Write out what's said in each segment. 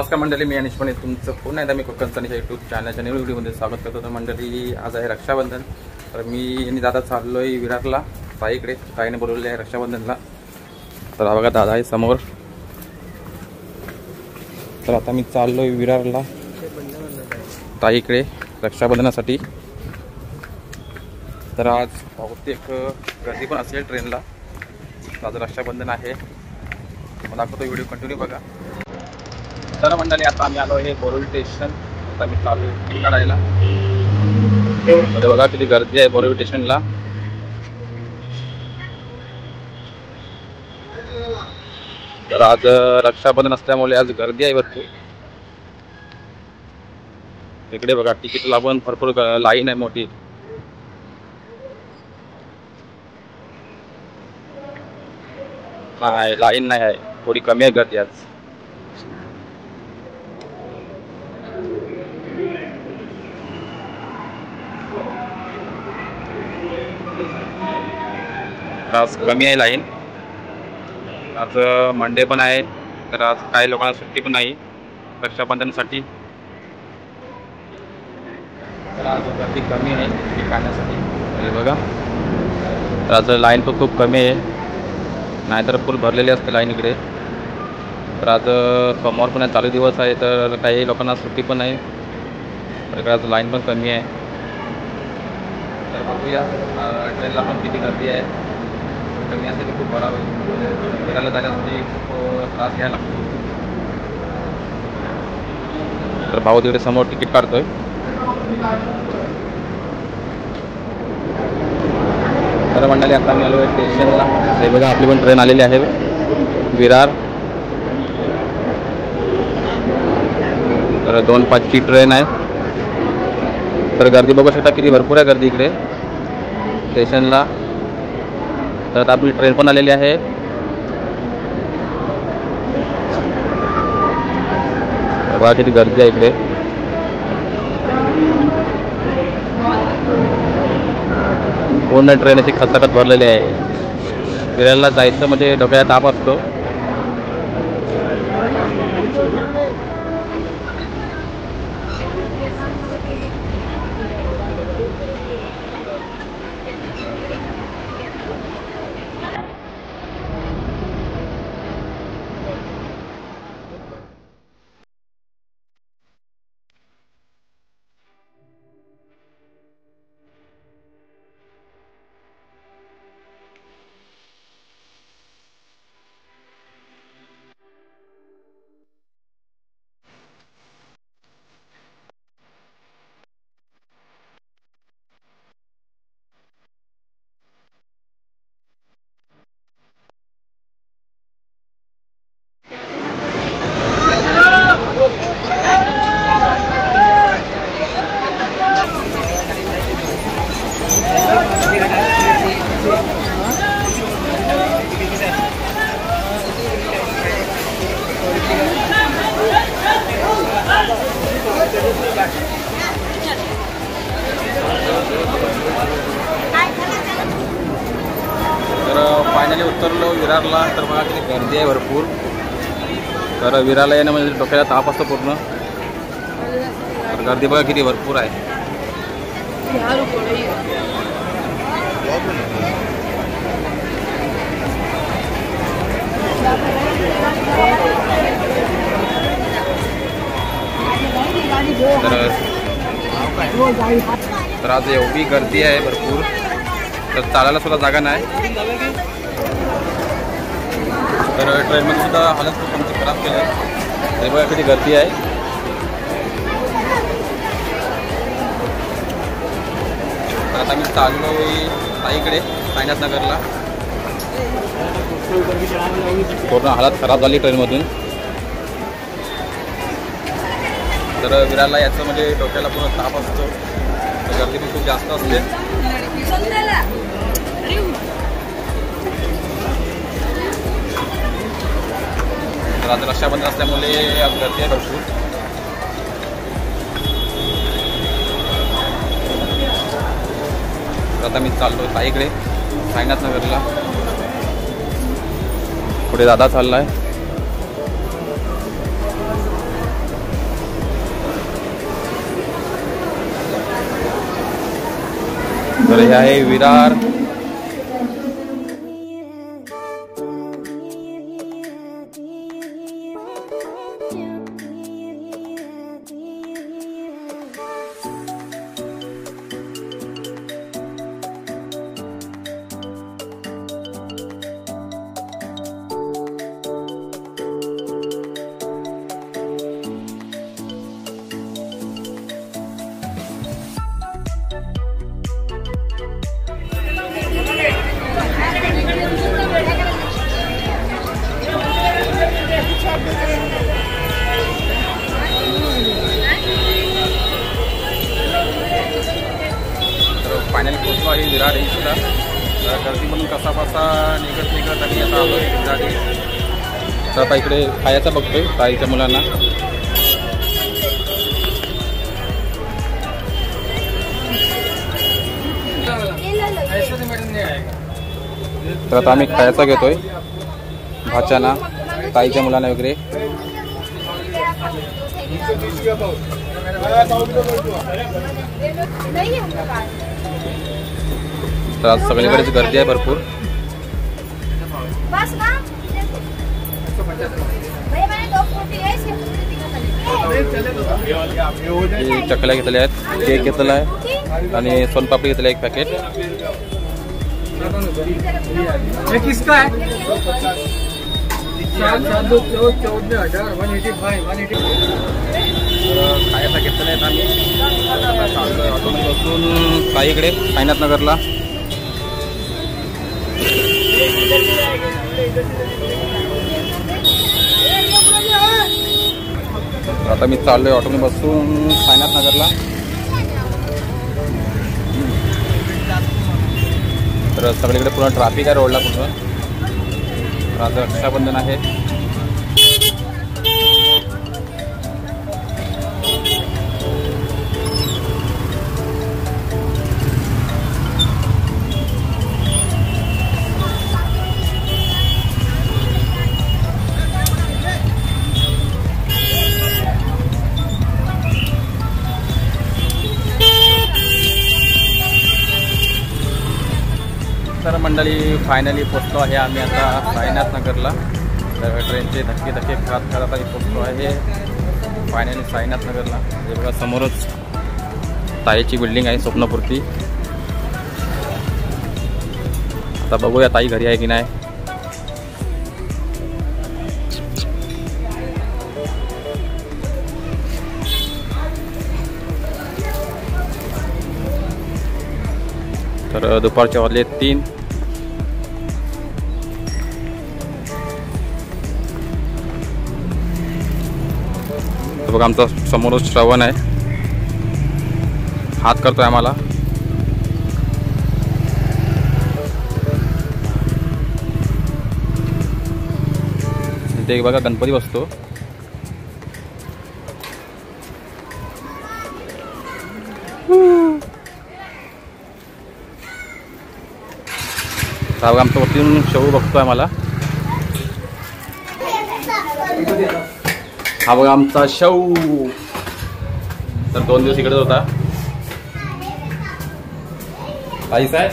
नमस्कार मंडळी, मी अनिश पण तुमचं पुन्हा एकदा मी कोकणचा यूट्यूब चॅनलच्या न्यू व्हिडिओमध्ये स्वागत करतो. तर मंडळी, आज आहे रक्षाबंधन. तर मी आणि दादा चाललो आहे विरारला, ताईकडे. ताईने बोलवले आहे रक्षाबंधनला. तर हा बघा दादा आहे समोर. तर आता मी चाललो आहे विरारला ताईकडे रक्षाबंधनासाठी. तर आज बहुतेक गर्दी पण असेल ट्रेनला. आज रक्षाबंधन आहे. मला दाखवतो, व्हिडिओ कंटिन्यू बघा. तर मंडळी, आता आम्ही आलो आहे बोरिवली स्टेशन. आता मी चालू आहे काढायला. बघा किती गर्दी आहे बोरिवली स्टेशनला. तर आज रक्षाबंधन असल्यामुळे आज गर्दी आहे भरपूर. इकडे बघा, तिकीटला पण भरपूर लाईन आहे मोठी. नाही, लाईन नाही आहे, थोडी कमी आहे गर्दी आज. आज कमी आहे लाईन. आज मंडे पण आहे, तर आज काही लोकांना सुट्टी पण नाही रक्षाबंधनसाठी. तर आज गर्दी कमी आहे तिकीट काढण्यासाठी. बघा, तर आज लाईन पण खूप कमी आहे, नाहीतर फुल भरलेली असते लाईन इकडे. तर आज सोमवार पण चालू दिवस आहे, तर काही लोकांना सुट्टी पण नाही. तर इकडे आज लाईन पण कमी आहे. तर बघूया ट्रेनला पण किती गर्दी आहे. कमी असेल तर खूप बरा होईल. फिरायला जाण्यासाठी खूप त्रास घ्यायला लागतो. तर भाऊ तिकडे समोर तिकीट काढतोय. तर मंडळी, आता मी आलो आहे स्टेशनला. हे बघा, आपली पण ट्रेन आलेली आहे विरार. तर 2:05ची ट्रेन आहे. तर गर्दी बघू शकता, किती भरपूर आहे गर्दी इकडे स्टेशनला. तर आता आपली ट्रेन पण आलेली आहे. बघा किती गर्दी आहे इकडे. पूर्ण ट्रेन अशी खचाखच भरलेली आहे. फिरायला जायचं म्हणजे डोक्याला ताप असतो. तर फायनली उतरलो विरारला. तर बघा किती गर्दी आहे भरपूर. तर विरारला येणं म्हणजे डोक्याला ताप असतो पूर्ण. तर गर्दी बघा किती भरपूर आहे. तर आज एवढी गर्दी आहे भरपूर, तर चालायला सुद्धा जागा नाही. तर ट्रेनमध्ये सुद्धा हालत खूप आमची खराब केली आहे. तरी बघा किती गर्दी आहे. तर आता मी चाललो ताईकडे, साईनाथनगरला. पूर्ण हालत खराब झाली ट्रेनमधून. तर विरारला याचं म्हणजे डोक्याला पूर्ण ताप असतो. गर्दी पण खूप जास्त असते. तर आज रक्षाबंधन असल्यामुळे आज गर्दी आहे भरपूर. तर आता मी चाललो ताईकडे, साईनाथनगरला. पुढे दादा चाललाय. तर हे आहे विरार. फायनली पोहोचलो आहे विरार हिल्सला. गर्दी म्हणून कसा बसा निघत आणि आता आलो विरार हिल्स. तर आता इकडे खायचा बघतोय ताईच्या मुलांना. तर आता आम्ही खायचा घेतोय भाच्याना ताईच्या मुलांना वगैरे. तर आज सगळीकडेच गर्दी आहे भरपूर. चकल्या घेतल्या आहेत, केक घेतला आहे आणि सोनपापडी घेतला एक पॅकेट. खायला घेतलं आहेत आम्ही. ऑटोमध्ये बसून ताईकडे साईनाथ नगरला. आता मी चाललोय ऑटोमध्ये बसून साईनाथ नगरला. तर सगळीकडे पूर्ण ट्रॅफिक आहे रोडला पूर्ण. आज रक्षाबंधन आहे. तर मंडळी फायनली पोचलो आहे आम्ही आता साईनाथ नगरला. तर ट्रेनचे धक्के खात आम्ही पोचलो आहे फायनली साईनाथ नगरला. हे बघा समोरच ताईची बिल्डिंग आहे स्वप्नपूर्ती. आता बघूया ताई घरी आहे की नाही. तर दुपारचे वाजले 3. तर बघा आमचा समोरच श्रवण आहे, हात करतोय आम्हाला. ते बघा गणपती बसतो. हा बघा आमच्या वरती शो बघतोय मला. हा बघा आमचा शो. तर 2 दिवस इकडेच होता. आई साहेब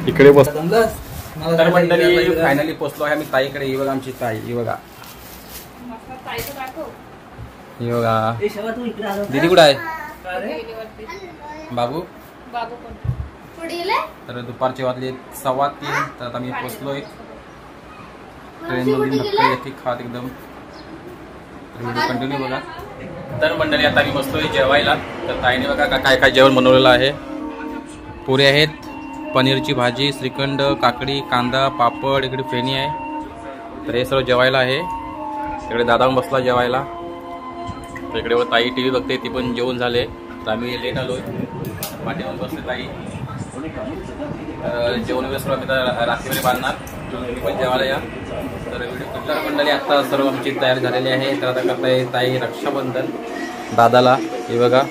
इकडे बस. तर मंडळी फायनली पोचलो आहे आम्ही ताईकडे. ही बघा आमची ताई. ही बघा, ही बघा. दीदी कुठं आहे? बाबू. तर दुपारचे वाजले 3:15. तर आता मी पोचलोय ट्रेनमधून. धक्के खात एकदम. व्हिडिओ कंटिन्यू बघा. तर मंडळी आता मी बसलोय जेवायला. तर ताईने बघा काय काय जेवण बनवलेलं आहे. पुरे आहेत, पनीरची भाजी, श्रीखंड, काकडी, कांदा, पापड, इकडे फेणी आहे. तर हे सर्व जेवायला आहे. इकडे दादा बसला जेवायला. तर इकडे व ताई टी व्ही बघते, ती पण जेवण झाले. तर आम्ही लेट आलोय, पाठीवर बसले ताई. जेवण वगैरे सर्व आम्ही तर रात्रीमध्ये बांधणार. पण जेवायला या. तर व्हिडिओ मंडळी आता सर्व आमची तयारी झालेली आहे. तर आता करताय ताई रक्षाबंधन दादाला. हे बघा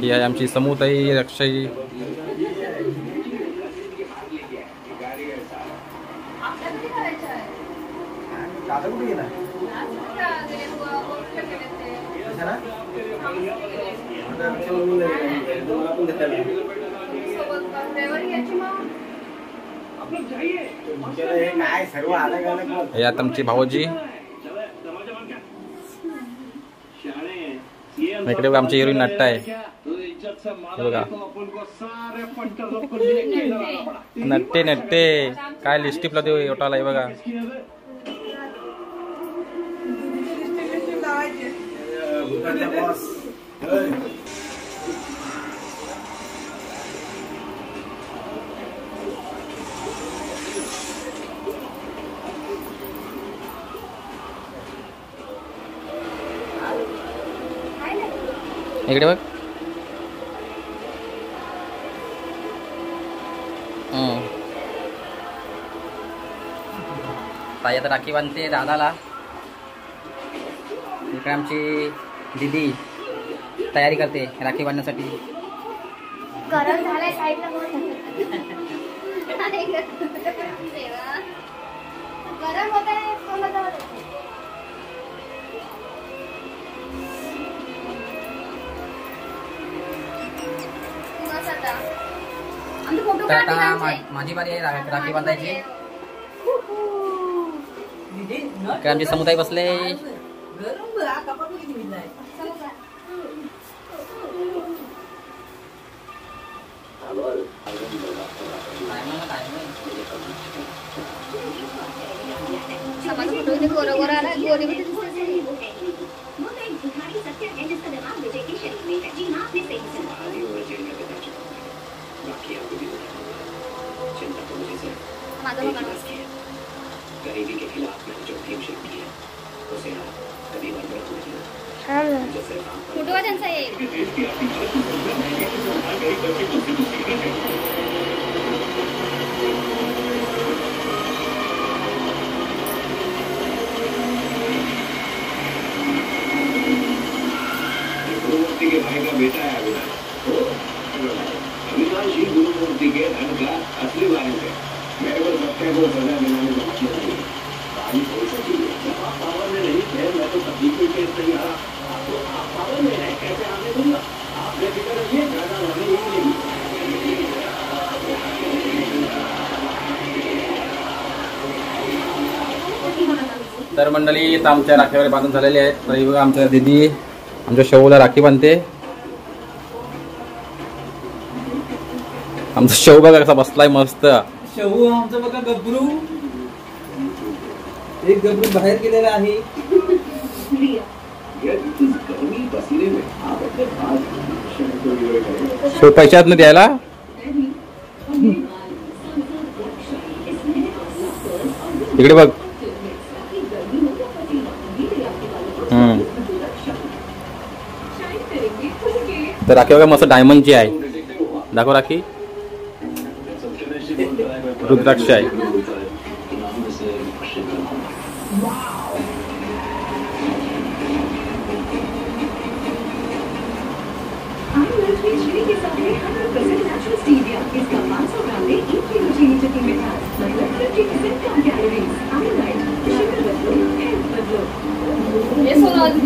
ही आहे आमची समूताई रक्षाई. हे आता आमची भाऊजी. इकडे बघा आमची हिरोईन नट्टा आहे. हे बघा नट्टे नट्टे काय लिस्टिपला देऊ एवढाला. हे बघा इकडे बघ. ताई आता राखी बांधते दादाला. इकडे आमची दीदी तयारी करते राखी बांधण्यासाठी. गरम झालाय साईडला गरम होत आहे. माझी बारी आहे राखी बांधायची. आमची समुदाय बसले. गरीबी के खिलाफ मैंने जो मुहिम शुरू की है उसे कभी बंद फोटो त्यांचा येईल. गुरुमूर्ति के भाई का बेटा है अविनाश जी गुरुमूर्ति के धन का असली वारिस है. मेरे को सत्य को सजा दिलाने का मतलब नहीं है. आप पावर में नहीं थे मैं तो कभी कोई केस नहीं आ. तो आप पावर में रहे कैसे आने दूंगा. आपने फिक्र रखिए ज्यादा लड़ने नहीं. तर मंडळी आता आमच्या राखीवर बांधून झालेले आहेत. तरी बघा आमच्या दीदी आमच्या शेवला राखी बांधते. आमचा शेव बघा कसा बसलाय मस्त. शेवू आमचा बघा गबरू. एक गबरू बाहेर गेलेला आहे. शेव पैशात न द्यायला. इकडे बघ. तर राखी बघा मस्त डायमंडची आहे. दाखव राखी. रुद्राक्ष आहे.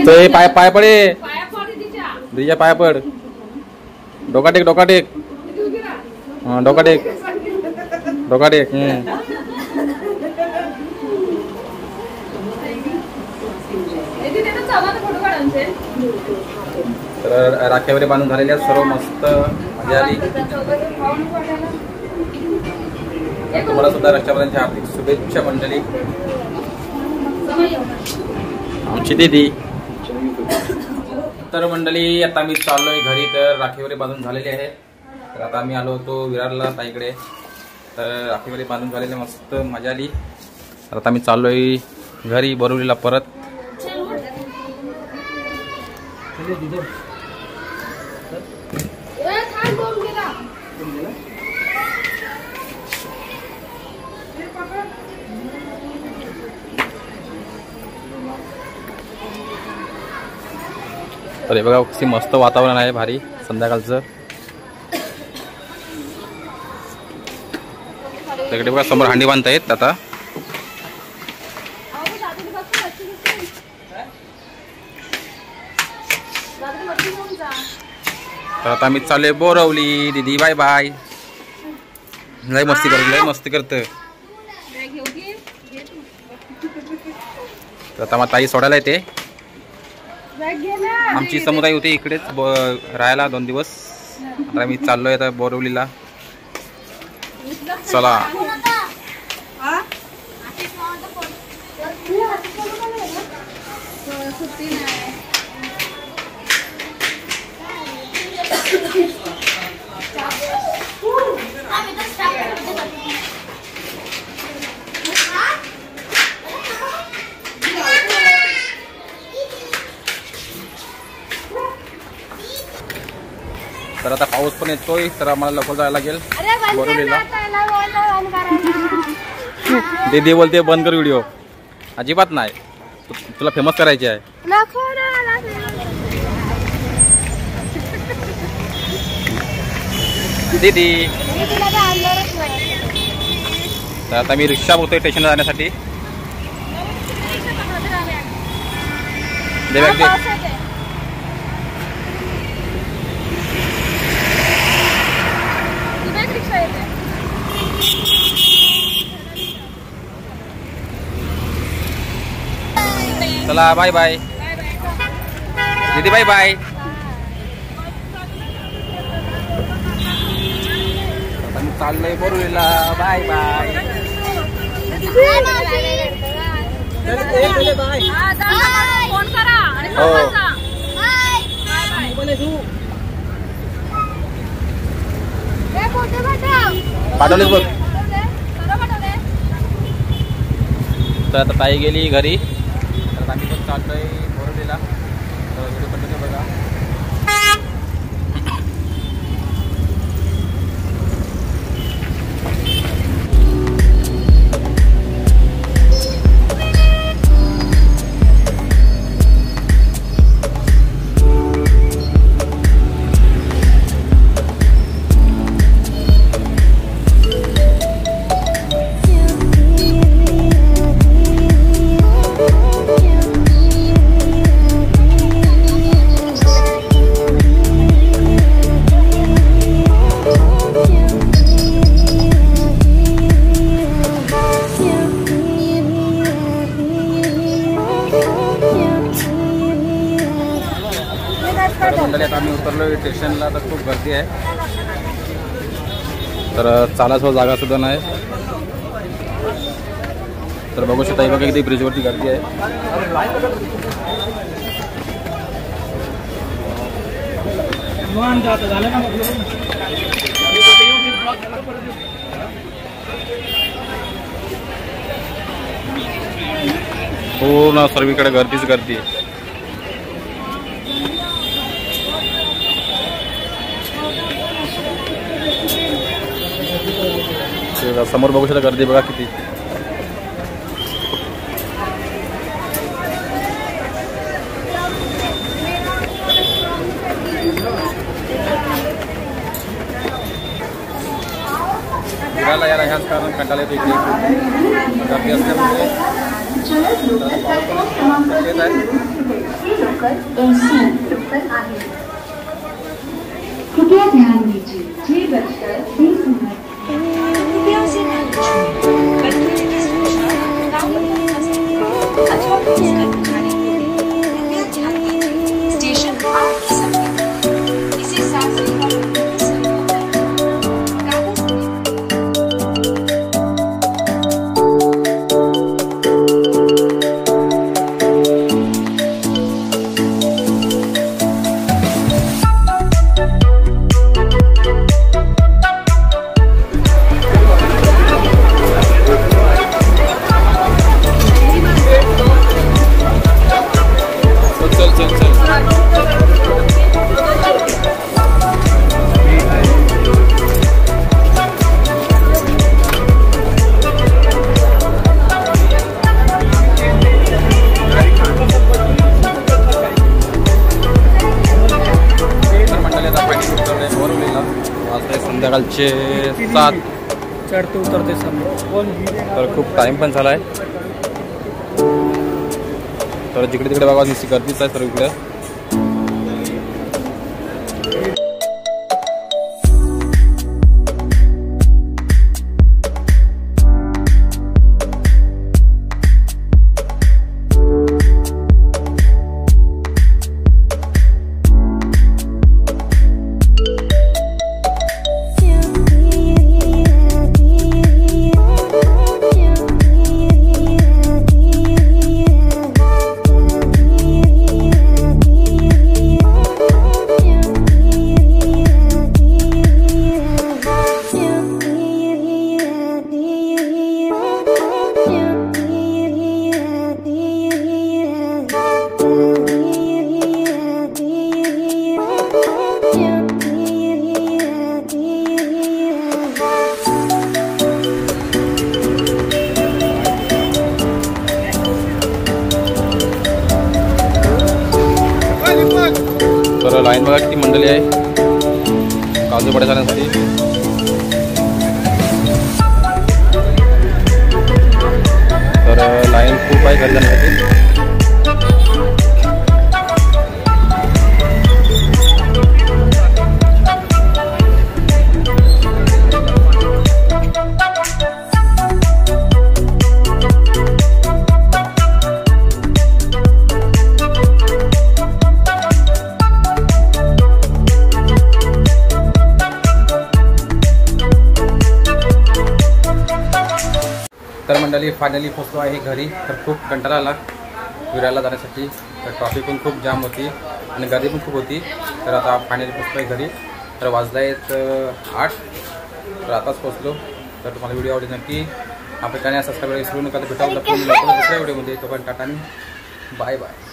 ते पाय पाय पडे. दीदीच्या पाय पड. डोका टेक डोका टेक. डोका टेक डोका टेक. तर राख्यावरी बांधून झालेल्या सर्व मस्त मजा आली. तुम्हाला सुद्धा रक्षाबंधनच्या हार्दिक शुभेच्छा मंडळी. आमची दीदी. तर मंडळी आता मी चाललोय घरी. तर राखीवरी बांधून झालेली आहे. तर आता आम्ही आलो होतो विरारला ताईकडे. तर राखीवरी बांधून झालेली मस्त मजा आली. तर आता मी चाललोय घरी बोरिवलीला परत. तर हे बघा किती मस्त वातावरण आहे भारी. संध्याकाळचं. तिकडे बघा समोर हांडी बांधतायत आता. तर आता आम्ही चाललोय बोरवली. दीदी बाय बाय. लय मस्ती करत. तर आता मला ताई सोडायला येते. आमची समुदाय होती इकडेच राहायला 2 दिवस. आता आम्ही चाललोय आता बोरवलीला. चला. तर आता पाऊस पण येतोय तर आम्हाला लवकर जायला लागेल बोरवलीला. दीदी बोलते बंद कर व्हिडिओ. अजिबात नाही, तुला फेमस करायची आहे. दीदी तर आता मी रिक्षा बघतोय स्टेशनला जाण्यासाठी. दे बॅग दे. चला बाय बाय दीदी. Bye bye. आम्ही चाललोय बोरवलीला. Bye bye. फोन करा आणि पाठवलेच बघ. तर आता ताई गेली घरी. तर आम्ही पण चाललोय बोरवलीला. तर व्हिडिओ कंटिन्यू बघा. मंडळी आता आम्ही उतरलो स्टेशनला. तर खूप गर्दी आहे. तर चालायचं जागा सुद्धा नाही. तर बघू शकता बघा किती ब्रिजवरती गर्दी आहे. पूर्ण सर्वीकडे गर्दीच गर्दी आहे. समोर बघू शकता गर्दी बघा किती. फिरायला यायला ह्याच कारण कंटाळा येतो. इकडे गर्दी असल्यामुळे कृपया ध्यान दीजिए 6:20 कृपया से स्टेशन इसी साथ संध्याकाळचे 7 चढते उतरते समोर. तर खूप टाईम पण झाला आहे. तर जिकडे तिकडे बघा नुसती गर्दीच आहे सर्व इकडे. तर लाईन बघा किती मंडळी आहे काजू बडे जाण्यासाठी. तर लाईन खूप आहे घरी जाण्यासाठी. तर मंडळी फायनली पोचलो आहे घरी. तर खूप कंटाळा आला फिरायला जाण्यासाठी. तर ट्रॉफिक पण खूप जाम होती आणि गर्दी पण खूप होती. तर आता फायनली पोचलो आहे घरी. तर वाजला आहेत 8. तर आताच पोचलो. तर तुम्हाला व्हिडिओ आवडेल नक्की आपल्या चॅनल सबस्क्राईब विसरू नका. तर भेटावं दुसऱ्या व्हिडिओमध्ये. तोपर्यंत टाटा आणि बाय बाय.